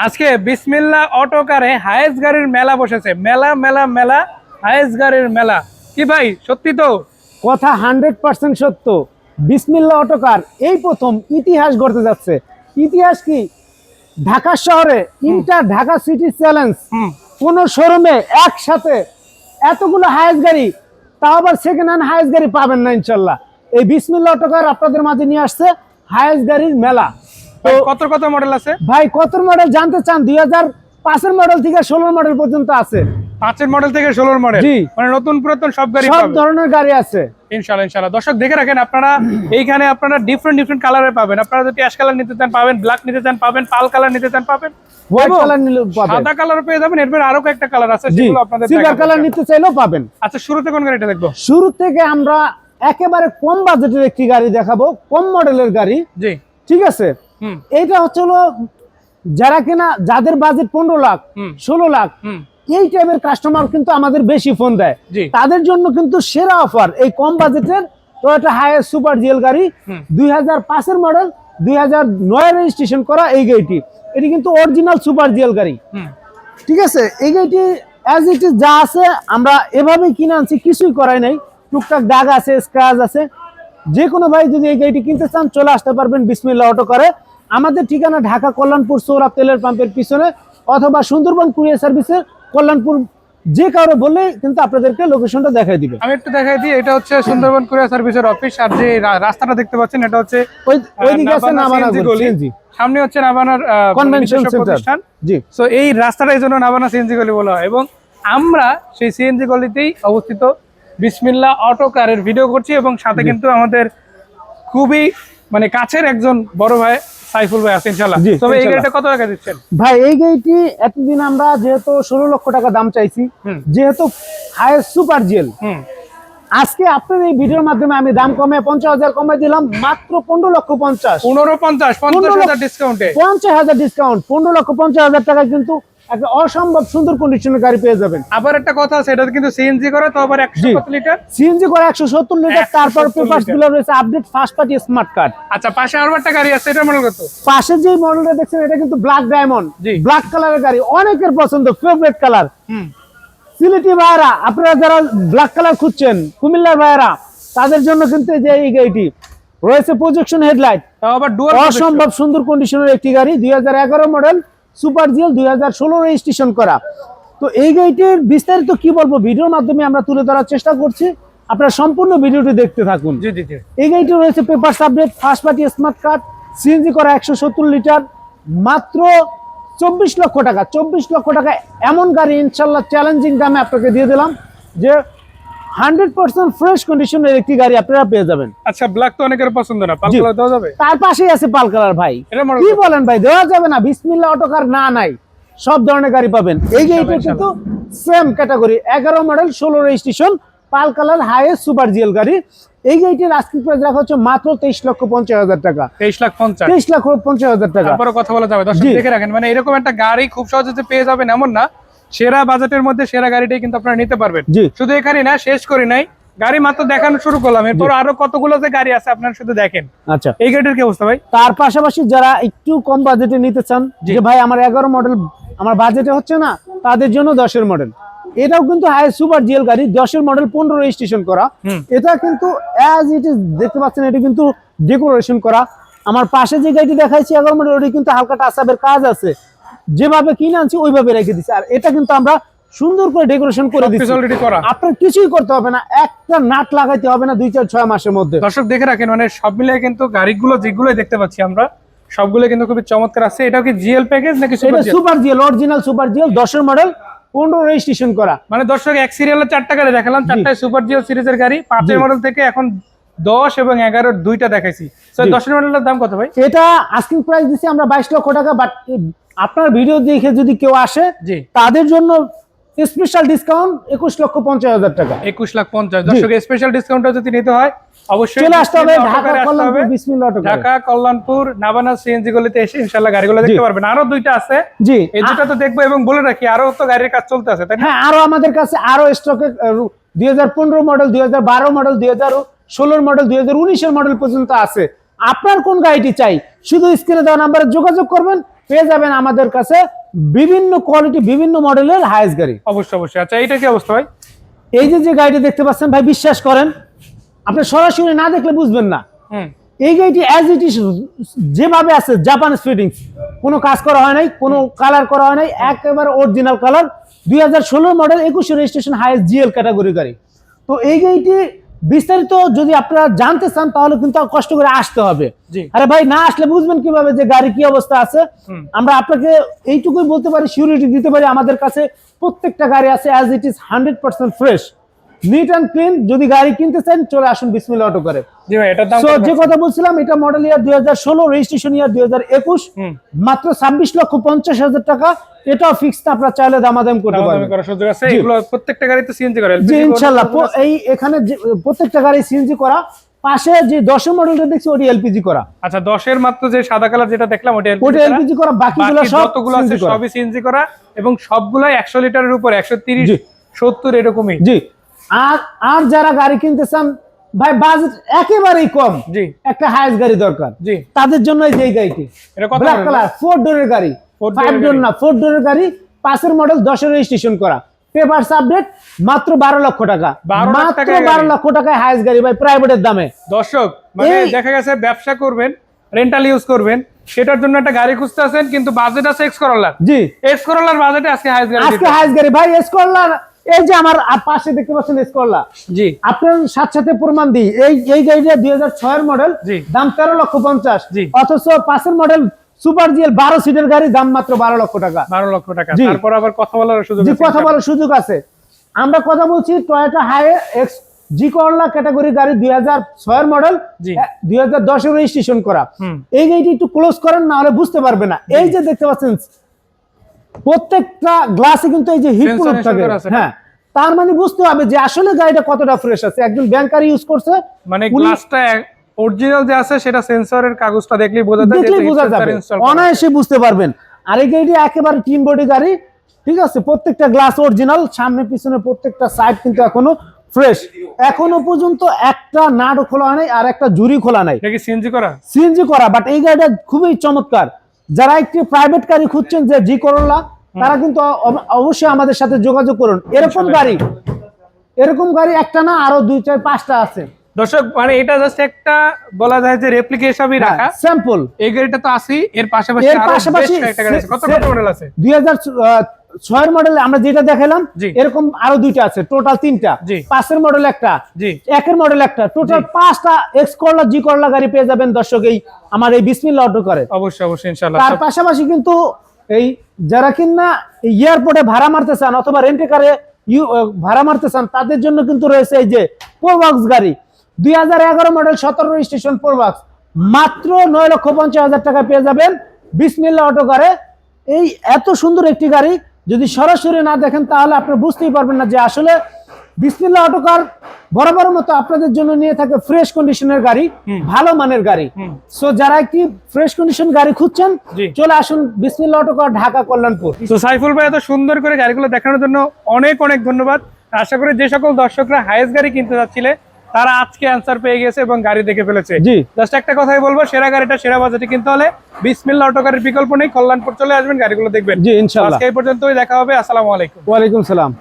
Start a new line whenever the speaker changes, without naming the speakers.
আজকে বিসমিল্লাহ অটো কারে হায়েস্ট গাড়ির মেলা বসেছে। মেলা মেলা মেলা হায়েস্ট গাড়ির মেলা। কি ভাই সত্যি তো?
কথা 100% সত্য। বিসমিল্লাহ অটোকার এই প্রথম ইতিহাস গড়তে যাচ্ছে। ইতিহাস কি? ঢাকা শহরে ইন্টার ঢাকা সিটি চ্যালেঞ্জ কোন শোরুমে একসাথে এতগুলো হায়েস্ট গাড়ি, তাও আবার সেকেন্ড হ্যান্ড হায়েস্ট গাড়ি পাবেন না ইনশাল্লাহ। এই বিসমিল্লাহ অটোকার আপনাদের মাঝে নিয়ে আসছে হায়েস্ট গাড়ির মেলা। তো
কত কত মডেল আছে
ভাই কত মডেল জানতে চান? 2005 মডেল থেকে 16 মডেল পর্যন্ত আছে।
5 মডেল থেকে 16 মডেল,
জি।
মানে নতুন পুরাতন সব গাড়ি
সব
পাবেন
ধরনের গাড়ি আছে
ইনশাআল্লাহ। ইনশাআল্লাহ দর্শক দেখে রাখেন, আপনারা এইখানে আপনারা ডিফারেন্ট কালারে পাবেন। আপনারা যদি অ্যাশ কালার নিতে চান পাবেন, ব্ল্যাক নিতে চান পাবেন, পাল কালার নিতে চান পাবেন,
হোয়াইট কালার নিলেও পাবেন,
সাদা কালার পেয়ে যাবেন। এরপর আরো কয়েকটা কালার আছে
জি,
যেগুলো আপনাদের
সিলভার কালার নিতে চাইলেও পাবেন।
আচ্ছা, শুরুতে কোন গাড়িটা দেখবো?
শুরু থেকে আমরা একেবারে কম বাজেটের একটি গাড়ি দেখাবো, কম মডেলের গাড়ি।
জি,
ঠিক আছে, এইটা হচ্ছে হলো যারা কিনা যাদের বাজেট 15 লাখ 16 লাখ এই টাইপের কাস্টমার কিন্তু আমাদের বেশি ফোন দেয়,
জি।
তাদের জন্য কিন্তু সেরা অফার এই কম বাজেটের টয়োটা হাইএস সুপার জিএল গাড়ি। 2005 মডেল, 2009 রেজিস্ট্রেশন করা এই গাড়িটি। এটি কিন্তু অরিজিনাল সুপার জিএল গাড়ি। ঠিক আছে, এই গাড়িটি অ্যাজ ইট ইজ যা আছে আমরা এভাবেই কিনে আনছি, কিছুই করাই নাই। টুকটাক দাগ আছে, স্ক্র্যাচ আছে। যে কোনো ভাই যদি এই গাড়িটি কিনতে চান চলে আসতে পারবেন বিসমিল্লাহ অটো করে। আমাদের ঠিকানা ঢাকা কল্যাণপুর সৌরভ তেলের পাম্পের পিছনে, অথবা সুন্দরবন কুরিয়ার সার্ভিসের কল্যাণপুর। যে কারো বললে কিন্তু আপনাদেরকে লোকেশনটা দেখাই দিবে।
আমি একটু দেখাই দিই, এটা হচ্ছে সুন্দরবন কুরিয়ার সার্ভিসের অফিস। আর যে রাস্তাটা দেখতে পাচ্ছেন এটা হচ্ছে
ওইদিকে আছে নাবানা গলি,
সামনে হচ্ছে নাবানার
কনভেনশন
প্রতিষ্ঠান।
জি,
সো এই রাস্তাটা এই জন্য নাবানা সিএনজি গলি বলা হয়, এবং আমরা সেই সিএনজি গলিতেই অবস্থিত বিসমিল্লাহ অটো কারের ভিডিও করছি। এবং সাথে কিন্তু আমাদের খুবই মানে কাছের একজন বড় ভাই সাইফুল ভাই আছে ইনশাআল্লাহ। তবে এই গাড়িটা কত টাকা দিচ্ছেন
ভাই? এই গাড়িটি এতদিন আমরা যেহেতু 16 লক্ষ টাকা দাম চাইছি, যেহেতু হাইয়েস্ট সুপার জিএল, আজকে আপনার এই ভিডিওর মাধ্যমে আমি দাম কমে 50,000 কমে দিলাম, মাত্র 15,50,000।
50,000 ডিসকাউন্টে
50,000 ডিসকাউন্ট, 15,50,000 টাকা কিন্তু একটা অসম্ভব সুন্দর কন্ডিশনের গাড়ি পেয়ে যাবেন।
আবার একটা কথা আছে, এটা কিন্তু সিএনজি করা, তো আবার 170 লিটার
সিএনজি করে 170 লিটার। তারপর পেপারস গুলো রয়েছে update, first party smart card.
আচ্ছা, পাশে আরো একটা গাড়ি আছে, এটা মডেল কত?
পাশে যে মডেলটা দেখছেন এটা কিন্তু ব্ল্যাক ডায়মন্ড, ব্ল্যাক কালারের গাড়ি, অনেকের পছন্দ, ফেভারিট কালার। সিলেটি ভাইরা, আপনারা যারা ব্ল্যাক কালার খুঁজছেন, কুমিল্লার ভাইরা, তাদের জন্য কিন্তু যে এই গাড়িটি রয়েছে প্রজেকশন হেডলাইট,
আবার ডুয়াল,
অসম্ভব সুন্দর কন্ডিশনের একটি গাড়ি। 2011 মডেল সুপার জিএল, 2016 রেজিস্ট্রেশন করা। তো এই গাড়িটির বিস্তারিত কি বলবো, ভিডিওর মাধ্যমে আমরা তুলে ধরার চেষ্টা করছি, আপনারা সম্পূর্ণ ভিডিওটি দেখতে থাকুন।
জি জি জি।
এই গাড়িটি রয়েছে papers update, first party smart card, CNG করা 170 লিটার, মাত্র 24 লক্ষ টাকা। 24 লক্ষ টাকা এমন গাড়ি ইনশাল্লাহ চ্যালেঞ্জিং দামে আপনাকে দিয়ে দিলাম, যে 100% ফ্রেশ কন্ডিশনের একটি গাড়ি আপনারা পেয়ে যাবেন।
আচ্ছা, ব্ল্যাক তো অনেকের পছন্দ না, পাল কালার দেওয়া যাবে?
তার পাশেই আছে পাল কালার। ভাই কি বলেন ভাই, দেওয়া যাবে না? বিসমিল্লাহ অটোকার না নাই, সব ধরনের গাড়ি পাবেন। এই গাড়িটা কিন্তু সেম ক্যাটাগরি, 11 মডেল, 16 রেজিস্ট্রেশন, পাল কালার, হাইয়েস্ট সুপার জিএল গাড়ি। এই গাড়িটির আস্কিং প্রাইস রাখা হচ্ছে মাত্র 23,50,000 টাকা।
23,50,000
টাকা।
তারপরে কথা বলা যাবে। দর্শক দেখে রাখেন, মানে এরকম একটা গাড়ি খুব সহজে পেয়ে যাবেন এমন না, সেরা বাজেটের মধ্যে সেরা গাড়িটাই কিন্তু আপনারা নিতে পারবেন। শুধু এখানে না, শেষ করি নাই, গাড়ি মাত্র দেখানো শুরু করলাম, এরপর আরো কতগুলো যে গাড়ি আছে আপনারা শুধু দেখেন।
আচ্ছা,
এই গাড়ির কি অবস্থা ভাই?
তার পাশাপাশি যারা একটু কম বাজেটে নিতে চান, যে ভাই আমার 11 মডেল আমার বাজেটে হচ্ছে না, তাদের জন্য 10 মডেল, এটাও কিন্তু হাইয়েস্ট সুপার জিএল গাড়ি, 10 মডেল, 15 রেজিস্ট্রেশন করা। এটা কিন্তু অ্যাজ ইট ইজ দেখতে পাচ্ছেন, এটা কিন্তু ডেকোরেশন করা। আমার পাশে যে গাড়িটি দেখাইছি 11 মডেল, ওটা কিন্তু হালকা টাচআপের কাজ আছে, যেভাবে কিনে আনছি ওইভাবে রেখে দিচ্ছি। আর এটা কিন্তু আমরা সুন্দর করে ডেকোরেশন করে দিচ্ছি, আপনার কিছুই করতে হবে না, একটা নাট লাগাইতে হবে না 2-4-6 মাসের মধ্যে।
দর্শক দেখে রাখেন, মানে সব মিলিয়ে কিন্তু গাড়িগুলো যেগুলো দেখতে পাচ্ছি আমরা সবগুলো কিন্তু খুবই চমৎকার আছে। এটাও কি জিএল প্যাকেজ নাকি
super GL? Original super GL, 10 model, 15 registration করা।
মানে দর্শক এক সিরিয়ালে 4টা গাড়ি দেখালাম, 4টাই সুপার জিএল সিরিজের গাড়ি। 5 মডেল থেকে এখন 10 এবং 11 দুইটা দেখাইছি। তো 10 মডেলের দাম কত ভাই?
এটা আস্কিং প্রাইস দিছি আমরা 22 লক্ষ টাকা। বাট আপনার ভিডিও দেখে যদি কেউ আসে, তাদের জন্য স্পেশাল ডিসকাউন্ট 21,50,000 টাকা।
21,50,000। দর্শক স্পেশাল ডিসকাউন্টটা যদি নিতে হয় অবশ্যই
চলে আসতে হবে ঢাকা কল্যাণপুর বিসমিল্লাহ অটো।
ঢাকা কল্যাণপুর নাবানা সিএনজি গলিতে এসে ইনশাআল্লাহ গাড়িগুলো দেখতে পারবেন। আরো দুইটা আছে, জি, এই দুটো তো দেখবো। এবং বলে রাখি, আরো তো গাড়ির কাজ চলতে আছে, তাই না?
হ্যাঁ, আরো আমাদের কাছে আরো স্টকে 2015 মডেল, 2012 মডেল, 2016 মডেল, 2019 মডেল পর্যন্ত আছে। আপনার কোন গাড়িটি চাই, শুধু স্ক্রিনে দেওয়া নাম্বারে যোগাযোগ করবেন, পেয়ে যাবেন আমাদের কাছে বিভিন্ন কোয়ালিটি বিভিন্ন মডেলের হাইয়েস্ট গাড়ি।
অবশ্যই অবশ্যই। আচ্ছা এইটা কি অবস্থা ভাই?
এই যে গাড়িটা দেখতে পাচ্ছেন ভাই, বিশ্বাস করেন আপনি সরাসরি না দেখলে বুঝবেন না। এই গাড়িটি অ্যাজ ইট ইজ যেভাবে আছে জাপান ফিটিংস, কোনো কাজ করা হয় নাই, কোনো কালার করা হয় নাই, একেবারে original colour. 2016 model 21 registration highest GL category গাড়ি। তো এই গাড়িটি বিস্তারিত যদি আপনারা জানতে চান তাহলে কিন্তু কষ্ট করে আসতে হবে। আরে ভাই না আসলে বুঝবেন কিভাবে যে গাড়ি কি অবস্থা আছে? আমরা আপনাকে এইটুকুই বলতে পারি, সিউরিটি দিতে পারি, আমাদের কাছে প্রত্যেকটা গাড়ি আছে as it is 100% fresh, neat and clean. যদি গাড়ি কিনতে চান চলে আসুন বিসমিল্লাহ অটো করে।
জি ভাই, এটার দাম
সো যে কথা বলছিলাম, এটা মডেল ইয়ার 2016, রেজিস্ট্রেশন ইয়ার 2021, মাত্র 26,50,000 টাকা। এটাও ফিক্সড, আপনারা চাইলে দামাদাম করতে পারবেন।
করার সুযোগ আছে। এগুলো প্রত্যেকটা গাড়িতে সিএনজি করে
জি ইনশাআল্লাহ। এই এখানে প্রত্যেকটা গাড়ি সিএনজি করা। পাশে যে 10 মডেলটা দেখছি ওটি এলপিজি করা।
আচ্ছা 10 এর মাত্র যে সাদা কালার যেটা দেখলাম ওটা
এলপিজি করা, বাকিগুলো সব
যতগুলো আছে সবই সিএনজি করা এবং সবগুলাই 100 লিটারের উপরে 130 70 এরকমই।
জি। আর যারা গাড়ি কিনতে চান ভাই, বাজেট একেবারেই কম,
জি
একটা হাইয়েস্ট গাড়ি দরকার,
জি,
তাদের জন্য এই গাড়িটি
এটা কত
ব্ল্যাক কালার 4 ডোরের গাড়ি, 5 ডোর না 4 ডোরের গাড়ি, 5 এর মডেল, 10 এর রেজিস্ট্রেশন করা, পেপারস আপডেট, মাত্র 12 লক্ষ টাকা। মাত্র 12 লক্ষ টাকায় হাইয়েস্ট গাড়ি ভাই, প্রাইভেটের দামে।
দর্শক মানে দেখা গেছে ব্যবসা করবেন, রেন্টাল ইউজ করবেন, সেটার জন্য একটা গাড়ি খুঁজতে আছেন কিন্তু বাজেট আছে এক্স করোলার।
জি,
এক্স করোলার বাজেটে আজকে হাইয়েস্ট গাড়ি,
আজকে হাইয়েস্ট গাড়ি ভাই এক্স করোলার। এই যে আমার পাশে দেখতে পাচ্ছেন এক্স করোলা,
জি,
আপনার সাথে প্রমাণ দিই। এই গাড়িটা 2006 এর মডেল, দাম 13,50,000, অথচ 5 এর মডেল সুপার জিএল 12 সিটের গাড়ি, দাম মাত্র 12 লক্ষ টাকা।
12 লক্ষ টাকা। তারপর আবার কথা বলার সুযোগ আছে।
কথা বলার সুযোগ আছে। আমরা কথা বলছি টয়োটা হাইএক্স জি করলা ক্যাটাগরি গাড়ি, 2006 এর মডেল, 2010 এর রেজিস্ট্রেশন করা। এই গাড়িটি একটু ক্লোজ করেন, না হলে বুঝতে পারবে না। এই যে দেখতে পাচ্ছেন প্রত্যেকটা গ্লাসে কিন্তু এই যে হিট প্রুফ থাকে, হ্যাঁ, তার মানে বুঝতে হবে যে আসলে গাড়িটা কতটা ফ্রেশ আছে। একজন ব্যাংকার ইউজ করছে,
মানে গ্লাসটা অরিজিনাল যে আছে সেটা সেন্সরের কাগজটা দেখলেই বোঝা যায়,
অনায়াসে বুঝতে পারবেন। আর এই গাড়িটি একেবারে টিন বডি গাড়ি, ঠিক আছে, প্রত্যেকটা গ্লাস অরিজিনাল, সামনে পিছনে প্রত্যেকটা সাইড কিন্তু এখনো ফ্রেশ। এখনো পর্যন্ত একটা নাটও খোলা নাই আর একটা জুরি খোলা নাই।
এটা কি সিএনজি করা?
সিএনজি করা, বাট এই গাড়িটা খুবই চমৎকার। যারা একটি প্রাইভেট গাড়ি খুঁজছেন যে জি করোলা, তারা কিন্তু অবশ্যই আমাদের সাথে যোগাযোগ করুন। এরকম গাড়ি একটা না, আরো 2 4 5টা আছে।
দর্শক মানে এটা জাস্ট একটা বলা যায় যে রেপ্লিকা হিসেবে রাখা,
স্যাম্পল।
এই গাড়িটা তো আছে, এর পাশাপাশি একটা গাড়ি আছে। কত মডেল আছে?
2006 এর মডেল আমরা যেটা দেখালাম, এরকম আরো 2টা আছে, টোটাল 3টা। 5 এর মডেল একটা, 1 এর মডেল একটা, টোটাল 5টা এক্স করলা জি করলা গাড়ি পেয়ে যাবেন দর্শক এই আমার এই বিসমিল্লাহ অটো করে।
অবশ্যই অবশ্যই ইনশাআল্লাহ।
তার পাশাপাশি কিন্তু এই যারা কিনা এয়ারপোর্টে ভাড়া মারতে চান অথবা রেন্টে কারে ভাড়া মারতে চান, তাদের জন্য কিন্তু রয়েছে এই যে প্রোবক্স গাড়ি, 2011 মডেল, 17 রেজিস্ট্রেশন প্রোবক্স, মাত্র 9,50,000 টাকা পেয়ে যাবেন বিসমিল্লাহ অটো করে। এই এত সুন্দর একটি গাড়ি যদি সরাসরি না দেখেন তাহলে আপনি বুঝতেই পারবেন না যে আসলে বিসমিল্লাহ অটো কার বরাবর মতো আপনাদের জন্য নিয়ে থাকে ফ্রেশ কন্ডিশনের গাড়ি, ভালো মানের গাড়ি। সো যারা একটি ফ্রেশ কন্ডিশন গাড়ি খুঁজছেন চলে আসুন বিসমিল্লাহ অটো কার, ঢাকা কল্যাণপুর।
তো সাইফুল ভাই এত সুন্দর করে গাড়িগুলো দেখানোর জন্য অনেক অনেক ধন্যবাদ। আশা করি যে সকল দর্শকরা হাইয়েস্ট গাড়ি কিনতে যাচ্ছিলেন তারা আজকে অ্যানসার পেয়ে গেছে এবং গাড়ি দেখে ফেলেছে।
জি,
জাস্ট একটা কথাই বলবো, সেরা গাড়িটা সেরা বাজেটে কিনতে হলে বিসমিল্লাহ অটো গাড়ির বিকল্প নেই, কল্যাণপুর চলে আসবেন, গাড়িগুলো দেখবেন।
জি ইনশাআল্লাহ।
আজকে এই পর্যন্তই, দেখা হবে। আসসালামু আলাইকুম।
ওয়া আলাইকুম সালাম।